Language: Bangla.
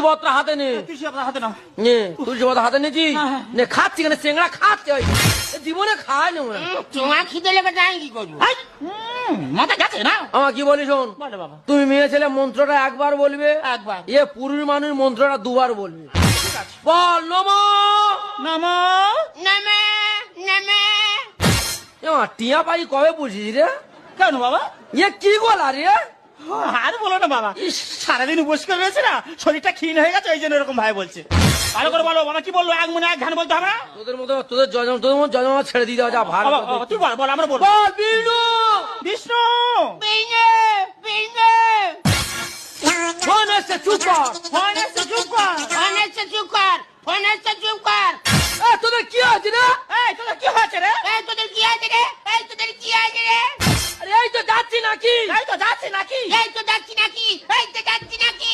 পত্র হাতে নে। তুলসী আপনার হাতে নাও। নে তুলসী পত্র হাতে নিয়েছি। হ্যাঁ। নে খাচ্ছি কেন, চেংড়া খাচ্ছে ওই। এ জীবনে খায় না মনে হয়। তোমার খিদে লেগে যাই কি করবো? এই, মাথা গেছে না? আমার কি বলি শোন, বলো বাবা। তুমি মেয়ে ছেলে মন্ত্রটা একবার বলবে, একবার। এ পুরুষ মানুষ মন্ত্রটা দুবার বলবে। বল নমো। নমো। নেমে নেমে এমা টিয়া পাই কবে বুঝিস রে? কেন বাবা? এ কি গলা রে? আর বলো না বাবা, সারাদিন উপোস করে রয়েছে না, শরীরটা ক্ষীণ হয়ে গেছে, ওই জন্য এরকম ভাই বলছে। ভালো করে বলো বাবা, কি বললো? এক মনে এক ধ্যান বলতে হবে না? তোদের মতো তোদের জন্ম ছেড়ে দিতে হবে যা ভালো। বাবা, বাবা, তুই বল, বল, আমরা বলবো। বল বিষ্ণু। বিষ্ণু। বিনে বিনে ফোন এসছে, চুপ কর। ফোন এসছে, চুপ কর। ফোন এসে চুপ কর, ফোন এসে চুপ কর। এ তোদের কি হয়েছে রে? এই, তোদের কি হয়েছে রে? এই তোদের কি আছে রে? এই তোদের কি আছে রে? আরে এই তো যাচ্ছি নাকি? এই তো যাচ্ছে নাকি? এই তো যাচ্ছি নাকি? এই তো যাচ্ছি নাকি?